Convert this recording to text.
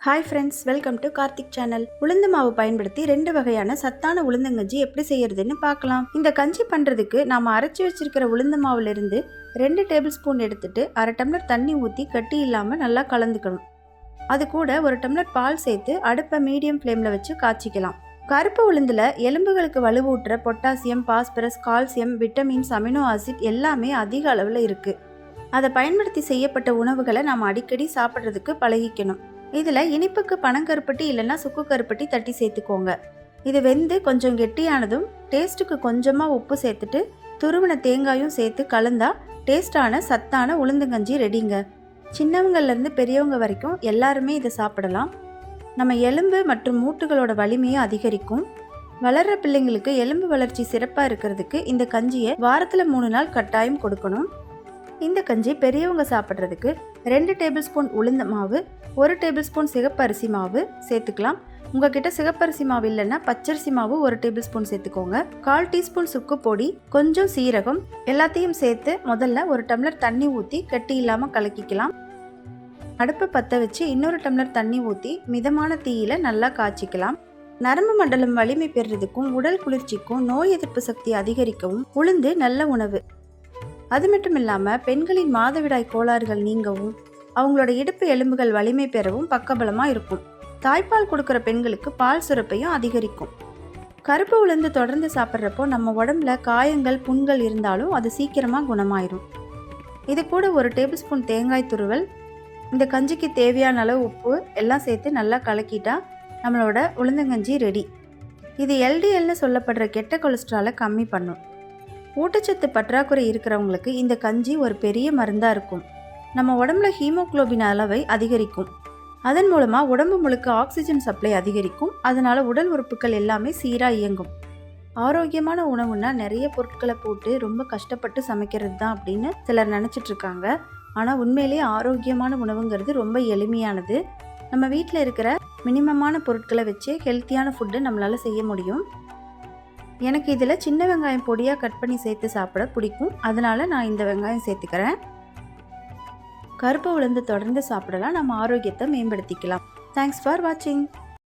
Hi friends, welcome to Karthik channel. உளுந்து மாவு பயன்படுத்தி 2 வகையான சத்தான உளுந்தங்கஞ்சி எப்படி செய்யறதுன்னு பார்க்கலாம். இந்த கஞ்சி பண்ணுறதுக்கு நாம் அரைச்சி வச்சிருக்கிற உளுந்து மாவுலேருந்து 2 டேபிள் ஸ்பூன் எடுத்துட்டு 1/2 டம்ளர் தண்ணி ஊற்றி கட்டி இல்லாமல் நல்லா கலந்துக்கணும். அது கூட 1 டம்ளர் பால் சேர்த்து அடுப்பை மீடியம் ஃப்ளேமில் வச்சு காய்ச்சிக்கலாம். கருப்பு உளுந்தில் எலும்புகளுக்கு வலுவூட்டுற potassium, phosphorus, calcium, vitamins, amino acid எல்லாமே அதிக அளவில் இருக்குது. அதை பயன்படுத்தி செய்யப்பட்ட உணவுகளை நாம் அடிக்கடி சாப்பிட்றதுக்கு பழகிக்கணும். இதில் இனிப்புக்கு பனங்கருப்பட்டி இல்லைன்னா சுக்கு கருப்பட்டி தட்டி சேர்த்துக்கோங்க. இது வெந்து கொஞ்சம் கெட்டியானதும் டேஸ்ட்டுக்கு கொஞ்சமாக உப்பு சேர்த்துட்டு துருவின தேங்காயும் சேர்த்து கலந்தா டேஸ்டான சத்தான உளுந்தங்கஞ்சி ரெடிங்க. சின்னவங்கள்லேருந்து பெரியவங்க வரைக்கும் எல்லாருமே இதை சாப்பிடலாம். நம்ம எலும்பு மற்றும் மூட்டுகளோட வலிமையை அதிகரிக்கும். வளர்கிற பிள்ளைங்களுக்கு எலும்பு வளர்ச்சி சிறப்பாக இருக்கிறதுக்கு இந்த கஞ்சியை வாரத்தில் 3 நாள் கட்டாயம் கொடுக்கணும். இந்த கஞ்சி பெரியவங்க சாப்பிட்றதுக்கு 2 டேபிள் ஸ்பூன் உளுந்த மாவு, 1 டேபிள் ஸ்பூன் சிகப்பரிசி மாவு சேர்த்துக்கலாம். உங்ககிட்ட சிகப்பரிசி மாவு இல்லைன்னா பச்சரிசி மாவு 1 டேபிள் ஸ்பூன் சேர்த்துக்கோங்க. 1/4 டீஸ்பூன் சுக்கு பொடி, கொஞ்சம் சீரகம் எல்லாத்தையும் சேர்த்து முதல்ல 1 டம்ளர் தண்ணி ஊற்றி கட்டி இல்லாமல் கலக்கிக்கலாம். அடுப்பை பற்ற வச்சு இன்னொரு டம்ளர் தண்ணி ஊற்றி மிதமான தீயில நல்லா காய்ச்சிக்கலாம். நரம்பு மண்டலம் வலிமை பெறுறதுக்கும் உடல் குளிர்ச்சிக்கும் நோய் எதிர்ப்பு சக்தி அதிகரிக்கவும் உளுந்து நல்ல உணவு. அது மட்டும் இல்லாமல் பெண்களின் மாதவிடாய் கோளாறுகள் நீங்கவும் அவங்களோட இடுப்பு எலும்புகள் வலிமை பெறவும் பக்கபலமாக இருக்கும். தாய்ப்பால் கொடுக்குற பெண்களுக்கு பால் சுரப்பையும் அதிகரிக்கும். கருப்பு உளுந்து தொடர்ந்து சாப்பிட்றப்போ நம்ம உடம்புல காயங்கள், புண்கள் இருந்தாலும் அது சீக்கிரமாக குணமாயிரும். இது கூட 1 டேபிள் ஸ்பூன் தேங்காய் துருவல், இந்த கஞ்சிக்கு தேவையான அளவு உப்பு எல்லாம் சேர்த்து நல்லா கலக்கிட்டா நம்மளோட உளுந்தங்கஞ்சி ரெடி. இது எல்டிஎல்னு சொல்லப்படுற கெட்ட கொலஸ்ட்ராலை கம்மி பண்ணும். ஊட்டச்சத்து பற்றாக்குறை இருக்கிறவங்களுக்கு இந்த கஞ்சி ஒரு பெரிய மருந்தாக இருக்கும். நம்ம உடம்புல ஹீமோகுளோபின் அளவை அதிகரிக்கும். அதன் மூலமாக உடம்பு முழுக்க ஆக்சிஜன் சப்ளை அதிகரிக்கும். அதனால் உடல் உறுப்புகள் எல்லாமே சீராக இயங்கும். ஆரோக்கியமான உணவுன்னா நிறைய பொருட்களை போட்டு ரொம்ப கஷ்டப்பட்டு சமைக்கிறது தான் அப்படின்னு சிலர் நினச்சிட்ருக்காங்க. ஆனால் உண்மையிலேயே ஆரோக்கியமான உணவுங்கிறது ரொம்ப எளிமையானது. நம்ம வீட்டில் இருக்கிற மினிமமான பொருட்களை வச்சு ஹெல்த்தியான ஃபுட்டு நம்மளால் செய்ய முடியும். எனக்கு இதில் சின்ன வெங்காயம் பொடியாக கட் பண்ணி சேர்த்து சாப்பிட பிடிக்கும். அதனால் நான் இந்த வெங்காயம் சேர்த்துக்கிறேன். கருப்பு உளுந்து தொடர்ந்து சாப்பிடலாம். நம்ம ஆரோக்கியத்தை மேம்படுத்திக்கலாம். தேங்க்ஸ் ஃபார் வாட்சிங்.